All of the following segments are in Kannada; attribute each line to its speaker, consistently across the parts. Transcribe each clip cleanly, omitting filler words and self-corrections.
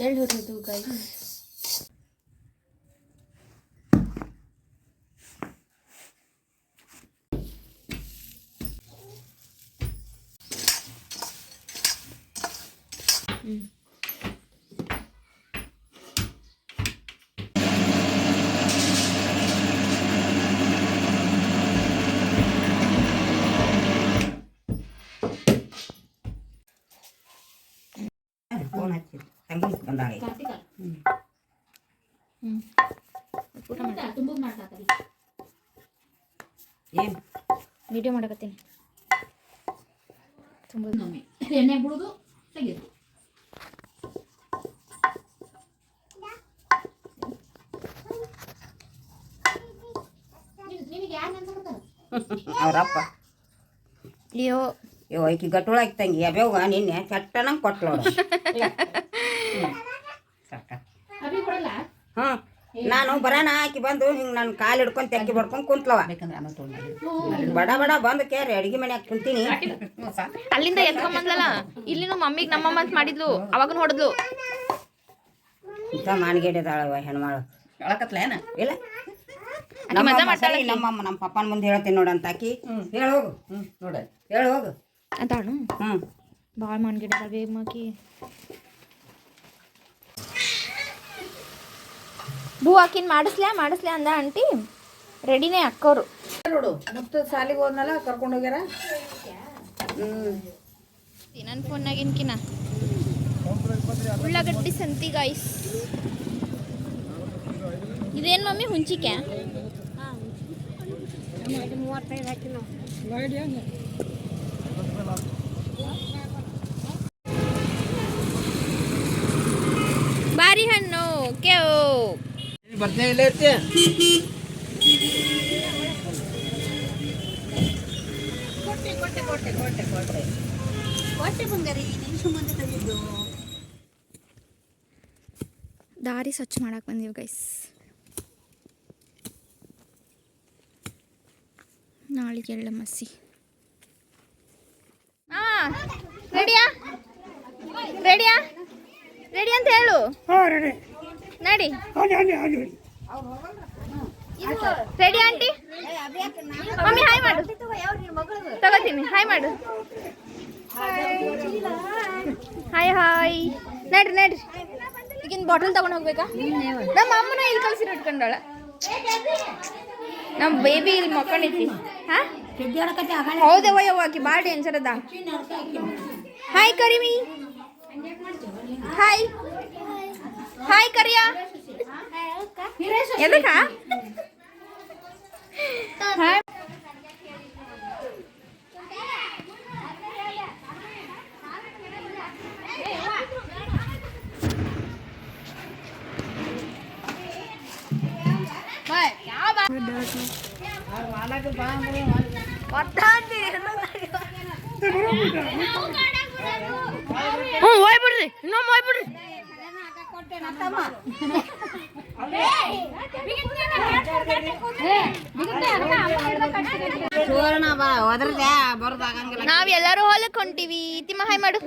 Speaker 1: ಎಳ್ಳು ಹುರಿದು ಗಾಯ್ಸ್.
Speaker 2: ಫೋನ್ ಹಚ್ಚಿ ತಂಗಿ ಬಂದಾಳೆ. ಏನು
Speaker 1: ವಿಡಿಯೋ ಮಾಡಕತ್ತೀನಿ. ತುಂಬ
Speaker 3: ಎಣ್ಣೆ ಬಿಡುದು ತೆಗೆದು ನಿನಗೆ ಯಾರು ನೆನ್ಸ್ಕೊಡ್ತಾರ?
Speaker 2: ಅವ್ರಪ್ಪ
Speaker 1: ಅಯ್ಯೋ
Speaker 2: ಇವ್ ಆಕಿ ಗಟ್ಟುಳಾಕಿ ತಂಗಿ ಅಬ್ಯಾವ ನಿನ್ನೆ ಚಟ್ಟನಂಗೆ ಕೊಟ್ಲೋಡ.
Speaker 3: ಅಭಿ ಕೊಡಲ್ಲ.
Speaker 2: ಹ್ಞೂ ನಾನು ಬರೋಣ ಆಕಿ ಬಂದು ಹಿಂಗೆ ನನ್ನ ಕಾಲು ಹಿಡ್ಕೊಂಡು ತೆಕ್ಕಿ ಬಡ್ಕೊಂಡು ಕುಂತ್ಲವ. ಬಡ ಬಡ ಬಂದು ಕೇರಿ ಅಡುಗೆ ಮನ್ಯಾಗ ಕುಂತೀನಿ.
Speaker 1: ಅಲ್ಲಿಂದ ಎತ್ಕೊಂಬಂದ್ಲಲ್ಲ, ಇಲ್ಲಿನೂ ಮಮ್ಮಿಗೆ ನಮ್ಮಮ್ಮ ಅಂತ ಮಾಡಿದ್ಲು, ಅವಾಗನು ಹೊಡೆದ್ಲು.
Speaker 2: ಇಂಥ ಮಾನ್ಗೇಡಿದಾಳವ ಹೆಣ್ಮಾಳು.
Speaker 4: ಹೇಳಕತ್ಲೇನ?
Speaker 2: ಇಲ್ಲ ನಮ್ಮಮ್ಮ ನಮ್ಮ ಪಪ್ಪನ ಮುಂದೆ ಹೇಳ್ತೀನಿ ನೋಡಂತ ಆಕಿ. ಹೇಳಿ ಹೋಗು.
Speaker 4: ನೋಡ
Speaker 2: ಹೇಳಿ ಹೋಗು.
Speaker 1: ಅದಾಳು
Speaker 2: ಹ್ಞೂ
Speaker 1: ಭಾಳ ಮನ್ಗಿಡ ಬೇಮಾಕಿ. ಭೂ ಆಕಿನ್ ಮಾಡಿಸ್ಲ್ಯಾ ಅಂದ ಆಂಟಿ. ರೆಡಿನೇ ಅಕ್ಕವ್ರು
Speaker 4: ನೋಡು. ಮತ್ತೆ ಸಾಲಿಗೆ ಹೋದ್ನಲ್ಲ ಕರ್ಕೊಂಡು ಹೋಗ್ಯಾರ.
Speaker 1: ನನ್ನ ಫೋನ್ನಾಗಿನ್ಕಿನ ಉಳ್ಳಾಗಡ್ಡಿ ಸಂತಿ ಗಾಯ್ಸ್. ಇದೇನು ಮಮ್ಮಿ ಹುಂಚಿಕೆ? ಬಾರಿ ಹಣ್ಣು ಕೇವು
Speaker 4: ಬರ್ತೀನಿ ಇಲ್ಲ ಇರ್ತೀಯ.
Speaker 1: ದಾರಿ ಸ್ವಚ್ಛ ಮಾಡಕ್ಕೆ ಬಂದೀವಿ ಗೈಸ್. ನಾಳೆಗೆ ಎಳ್ಳ ಮಸಿ. ರೆಡಿಯಾ ರೆಡಿ ಅಂತ ಹೇಳು. ನಡಿ ರೆಡಿ ಆಂಟಿ. ಮಮ್ಮಿ ಹಾಯ್ ಮಾಡು. ತಗೋತೀನಿ, ಹಾಯ್ ಮಾಡು. ಹಾಯ್ ನಡ್ರಿ. ಈಗಿನ ಬಾಟಲ್ ತಗೊಂಡು ಹೋಗ್ಬೇಕಾ? ನಮ್ಮ ಅಮ್ಮನ ಇಲ್ಲಿ ಕಲ್ಸಿರೋ ಇಟ್ಕೊಂಡಾಳ. ನಮ್ಮ ಬೇಬಿ ಇಲ್ಲಿ ಮಕ್ಕೊಂಡೈತಿ. ಹಾ ಹೌದವ್ವ, ಆಕಿ ಭಾಳ ಡೇಂಜರ್ ಅದ. ಹಾಯ್ ಕರಿಮಿ. ಹಾಯ್ ಕರಿಯಾ. ಎದಕ್ಕ ಹಾಯ್. ಹೋಗ್ಬಿಡ್ರಿ, ಇನ್ನೊಮ್ಮೆ ಹೋಗ್ಬಿಡ್ರಿ. ನಾವ್ ಎಲ್ಲರೂ ಹೊಲಕ್ ಹೊಂಟಿವಿ. ತಿಮ್ಮ ಹಾಯ್ ಮಾಡು.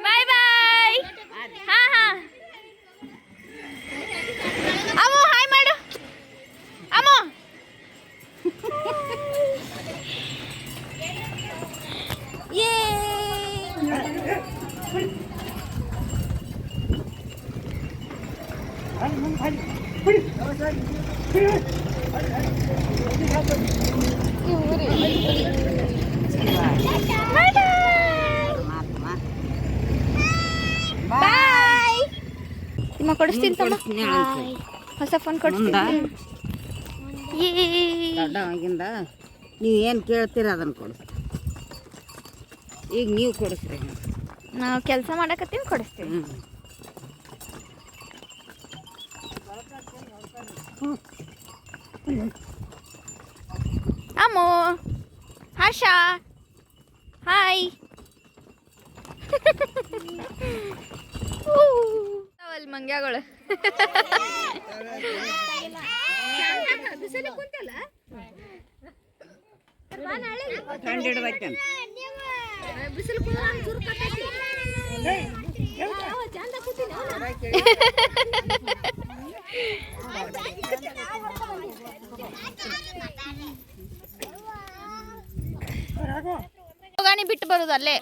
Speaker 1: ಬಾಯ್ ಬಾಯ್. ಹಾ ಅಮ್ಮು ಹಾಯ್ ಮಾಡು. ಅಮ್ಮು ಬಾಯ್. ನಿಮ್ಮ ಕೊಡಿಸ್ತೀನಿ ತಮ್ಮ. ಹೊಸ ಫೋನ್ ಕೊಡಿಸ್ತೀನಿ.
Speaker 2: ದೊಡ್ಡವಾಗಿಂದ ನೀವು ಏನು ಕೇಳ್ತೀರ ಅದನ್ನು ಕೊಡಿಸ್ತೀವಿ. ಈಗ ನೀವು ಕೊಡಿಸ್ರಿ.
Speaker 1: ನಾವು ಕೆಲಸ ಮಾಡಕತ್ತೀವಿ, ಕೊಡಿಸ್ತೀವಿ. ಅಮ್ಮು, ಹರ್ಷ, ಹಾಯ್. ಅಲ್ಲಿ ಮಂಗ್ಯಾಗಳು
Speaker 2: ಕಂಡು ಹಿಡ್ಬೇಕಂತ
Speaker 1: ಗಾಣಿ ಬಿಟ್ಟು ಬರುದು ಅಲ್ಲೇ.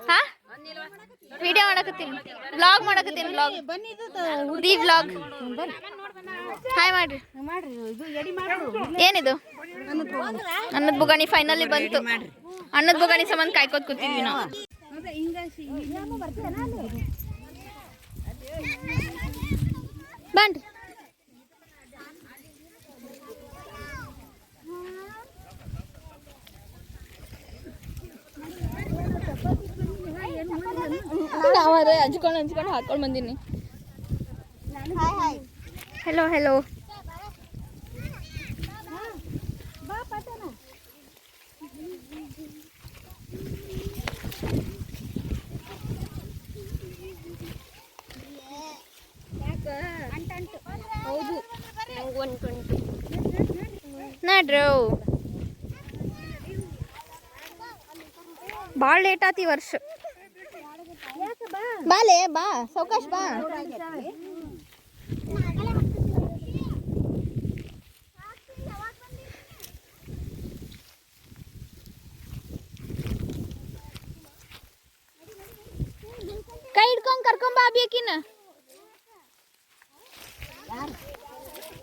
Speaker 1: ಹಾ ವಿಡಿಯೋ ಮಾಡಕತ್ತೀನಿ, ವ್ಲಾಗ್ ಮಾಡಕತ್ತೀನಿ. The vlog. ಹಾಯ್ ಮಾಡ್ರಿ. ಏನಿದು? ಅನ್ನದ ಬುಗಾಣಿ ಫೈನಲಿ ಬಂತು. ಅನ್ನದ ಬುಗಾಣಿ ಸಂಬಂಧ ಕಾಯ್ಕೋತ್ ಕೂತಿದ್ವಿ ನಾವು. ಬನ್ರಿ. ನಾವೇ ಹಂಚ್ಕೊಂಡು ಹಾಕೊಂಡು ಬಂದೀನಿ. Hello hello. ಹೌದು ನಡ್ರು ಭಾಳ ಲೇಟ್ ಆತಿ ವರ್ಷ. ಬಾಲೆ ಬಾ ಸೌಕಾಶ್ ಬಾ. ಕೈ ಹಿಡ್ಕೊಂಡ್ ಕರ್ಕೊಂಡ್ ಬಾ ಬೇಕಿನ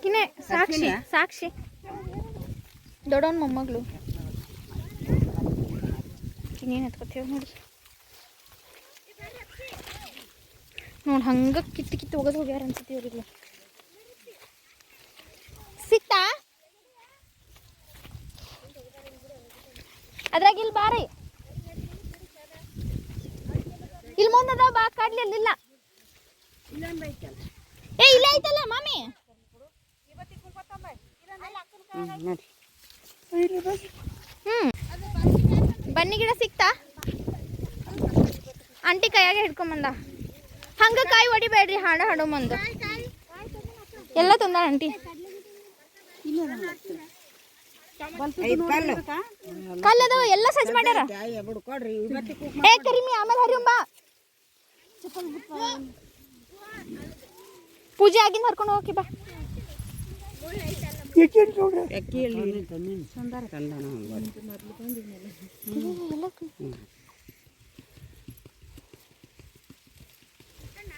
Speaker 1: ಕಿನೆ. ಸಾಕ್ಷಿ ಸಾಕ್ಷಿ ದೊಡ್ಡವನ್ ಮೊಮ್ಮಗಳು. ಇನ್ನೇನು ಎತ್ಕೊತೇವ ನೋಡಿ. ನೋಡಿ ಹಂಗ ಕಿತ್ತು ಕಿತ್ತು ಹೋಗೋದು ಹೋಗ್ಯಾರ ಅನ್ಸತಿ ಅವ್ರಿಗೆ. ಸಿಕ್ತಾ ಅದ್ರಾಗ ಇಲ್ಲಿ ಬಾರಿ ಇಲ್ಲಿ ಮುಂದದ ಬಾ ಕಾಡ್ಲಿ ಅಲ್ಲಿಲ್ಲ. ಏ ಇಲ್ಲ ಐತಲ್ಲ ಮಾಮಿ. ಬನ್ನಿ ಗಿಡ ಸಿಕ್ತಾ? ಆಂಟಿ ಕೈಯಾಗ ಹಿಡ್ಕೊಂಬಂದ. ಹಂಗ ಕಾಯಿ ಹೊಡಿಬೇಡ್ರಿ, ಹಾಡು ಹಾಡೋ ಮಂದು ಎಲ್ಲ ತಂದ ಆಂಟಿ. ಕಲ್ಲದವ ಎಲ್ಲ ಸಜ್ಜ ಮಾಡ್ಯಾರ. ಏ ಕರಿಮಿ ಆಮೇಲೆ ಹರಿಯಂಬ. ಪೂಜೆ ಆಗಿಂದ ಹರ್ಕೊಂಡು ಹೋಗಿ ಬಾ.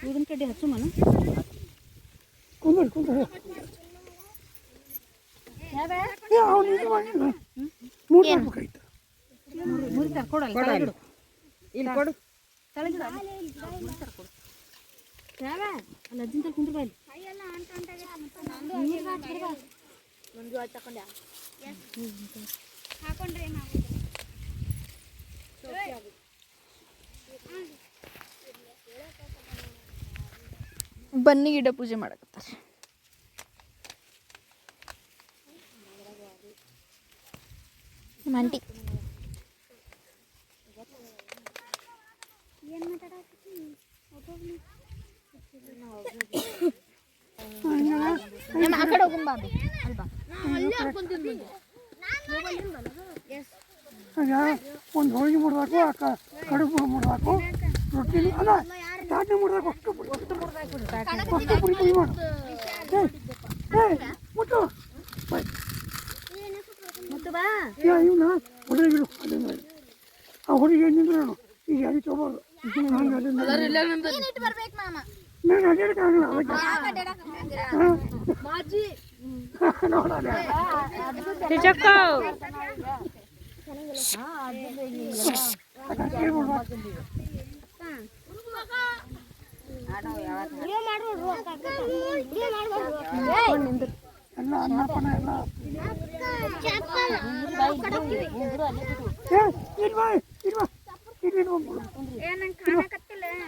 Speaker 1: ಊದಿನ ಕಡ್ಡಿ ಹಚ್ಚು ಮನ. ಬನ್ನಿ ಗಿಡ ಪೂಜೆ ಮಾಡಕತ್ತಾರೆ. ಆಂಟಿ ಆ ಕಡೆ ಹೋಗುಂಬ ಅಲ್ವಾ.
Speaker 5: ಒಂದು ಹೋಳಿಗೆ ಮುಡ್ಬೇಕು, ಕಡುಬು ಮುಡ್ಬೇಕು, ರೊಟ್ಟಿ ಅಲ್ಲ ಚಾಟ್ನಿ ಮುಡ್ಬೇಕು. ಅಷ್ಟು ಪುಡಿ ಪುಡಿ ಮಾಡು. ಮುಟ್ಟು ಇವನ್ನ ಹುಡುಗಿರು ಅದೇ ಮಾಡಿ ಆ ಹುಡುಗಿ ನಿಂದ್ರು ಈಗ ಅದು ತಗೋದು. ನಾನು ಅದೇನಕ್ಕಾಗಲ್ಲ ನೋಡೋಣ. ಎಲ್ಲ ಅನ್ನಪಣ ಎಲ್ಲ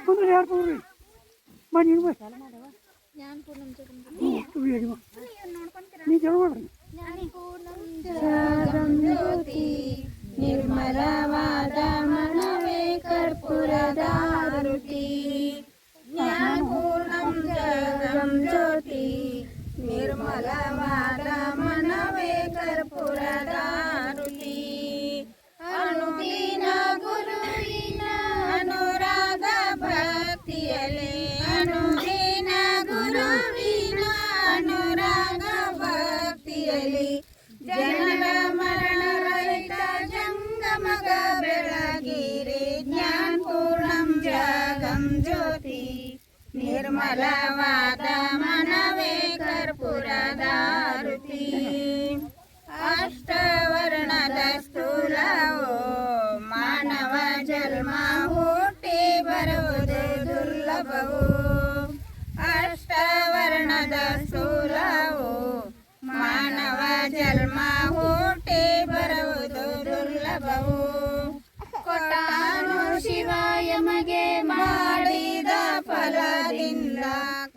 Speaker 5: ಅಂದ್ರೆ ಯಾರು ತಗೋರಿ ಮಾಡಿ ನೀ ಜನ ಮಾಡ್ರಿ. ನಿರ್ಮಲವಾದ ಮನವೇ ಕರ್ಪೂರದ ರುಟಿ ಜ್ಞಾನಪೂರ್ಣಂ
Speaker 2: ನಿರ್ಮಲವಾದ ಮನವೇ ಕರ್ಪೂರದಾರುತಿ ಅನುದಿನ ಗುರುವಿನ ಅನುರಾಗ ಭಕ್ತಿಯಲ್ಲಿ ಅನುದಿನ ಗುರುವಿನ ಅನುರಾಗ ಭಕ್ತಿಯಲ್ಲಿ ಜನರ ಮರಣ ರಹಿತ ಜಂಗಮಗ ಬೆಳಗಿರಿ ಜ್ಞಾನ ಪೂರ್ಣಂ ಜಗಂ ಜ್ಯೋತಿ ನಿರ್ಮಲವಾದ ಮನವೇ ಕರ್ಪೂರದಾರುತಿ ಅಷ್ಟವರ್ಣದ ಸ್ಥೂಲವೋ ಮಾನವ ಜನ್ಮ ಹುಟ್ಟಿ ಬರುವುದು ದುರ್ಲಭವು ಅಷ್ಟವರ್ಣದ ಸ್ಥೂಲವೋ ಮಾನವ ಜನ್ಮ ಹುಟ್ಟಿ ಬರುವುದು ದುರ್ಲಭವು ಕೊಟ್ಟಾನು ಶಿವಾಯ ಮಗೆ ಮಾಡಿದ ಫಲದಿಂದ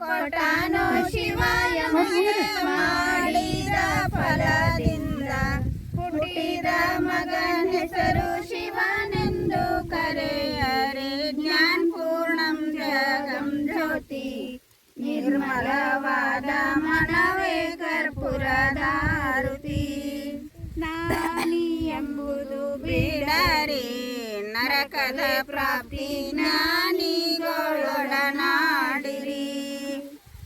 Speaker 2: ಕೊಟ್ಟಾನು ಶಿವಾಯ ಮಗೆ ಮಾಡಿದ ಫಲದಿಂದ ಹುಟ್ಟಿದ ಮಗನ ಹೆಸರು ಶಿವನೆಂದು ಕರೆಯರೆ ಜ್ಞಾನ ಪೂರ್ಣಂ ಜಗಂ ಜ್ಯೋತಿ ನಿರ್ಮಲವಾದ ಮನವೇ ಕರ್ಪೂರದಾರುತಿ ನಾನಿ ಎಂಬುದು ಬಿಡರೆ ನರಕದ ಪ್ರಾಪ್ತಿ ಜ್ಞಾನಿಗಳೊಡನಾಡಿರಿ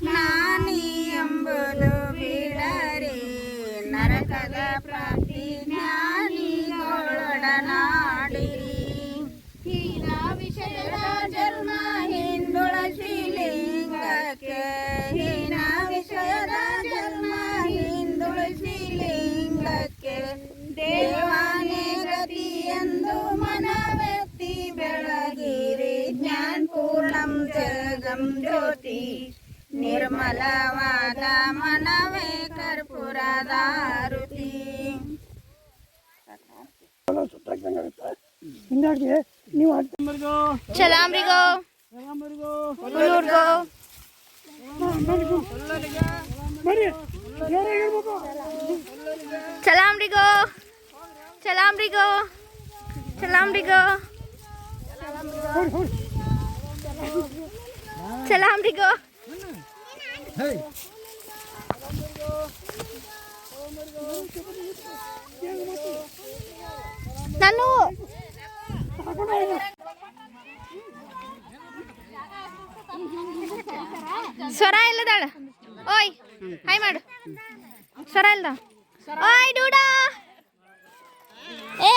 Speaker 2: ನಾನಿ ಎಂಬುದು ಬಿಡರೆ ನರಕದ ಪ್ರಾಪ್ತಿ ಜ್ಞಾನಿಗಳೊಡನಾಡಿರಿ ಹೀನ ವಿಷಯದ ಜನ್ಮ ಹಿಂದುಳಸಿ ಲಿಂಗಕ್ಕೆ ಹೀನ ವಿಷಯದ ಜನ್ಮ ಹಿಂದುಳಸಿ ಲಿಂಗಕ್ಕೆ ದೇವಾನೇ ಗತಿ ಎಂದು ಮನವೆತ್ತಿ ಬೆಳಗಿರಿ ಜ್ಞಾನ ಪೂರ್ಣಂ ಜಗಂ ಜ್ಯೋತಿ ನಿರ್ಮಲವಾದ ಮನವೇ ಕರ್ಪೂರದಾರುತಿ
Speaker 5: ಸುತ್ತಾಕ್ದಂಗಾಗುತ್ತೆ ಹಿಂಗಾಗಿ ನೀವು ಅಡ್ಡಂಬರ್ಗೋ
Speaker 1: ಚಲಾಮ್ರಿಗೋ ಹುಲ್ಲೂರ್ಗೋ
Speaker 5: ಬರ್ರಿ ಜೋರಾಗಿರ್ಬೇಕು
Speaker 1: ಚಲಾಮ್ರಿಗೋ ಚಲಾಮ್ರಿಗೋ ಚಲಾಮ್ರಿಗೋ ಚಲಾಮ್ರಿಗೋ ನಾನು ಸ್ವರ ಇಲ್ಲದಾಳ ಓಯ್ ಹಾಯ್ ಮಾಡು ಸ್ವರ ಇಲ್ದ ಓಯ್ ಡೂಡಾ ಏ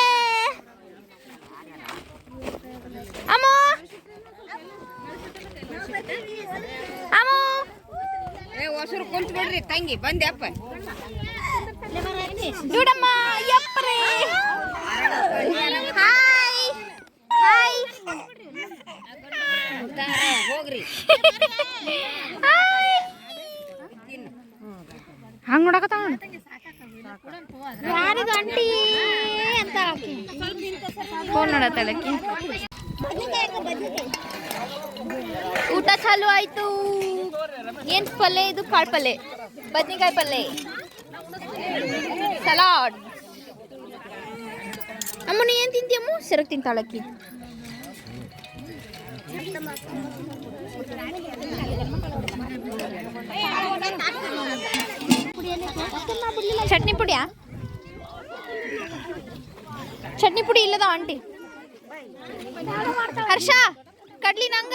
Speaker 1: ಅಮ್ಮು ಅಮ್ಮು
Speaker 2: ಹೊಸರು ಕುಂತ ಬಿಡ್ರಿ ತಂಗಿ ಬಂದೆ ಅಪ್ಪ
Speaker 1: ಡೂಡಮ್ಮ ಯಪ್ಪರೇ ಹಾಯ್ ಹಾಯ್
Speaker 2: ಹೋಗ್ರಿ
Speaker 1: ಹಂಗ ನೋಡಕತ್ತ ಯಾರಿದು ಅಂಟಿ ಅಂತ ಫೋನ್ ನೋಡತ್ತಳಕ್ಕಿ ಊಟ ಚಾಲು ಆಯ್ತು ಏನ್ ಪಲ್ಯ ಇದು ಕಾಳು ಪಲ್ಯ ಬದ್ನಿಕಾಯಿ ಪಲ್ಯ ಸಲಾಡ್ ಅಮ್ಮನ ಏನ್ ತಿಂತೀಯಮ್ಮ ಸೆರಗ್ ತಿಂತಾಳಕ್ಕಿ ಚಟ್ನಿ ಪುಡಿಯಾ ಚಟ್ನಿ ಪುಡಿ ಇಲ್ಲದ ಆಂಟಿ ಹರ್ಷ ಕಡ್ಲಿ ನಂಗ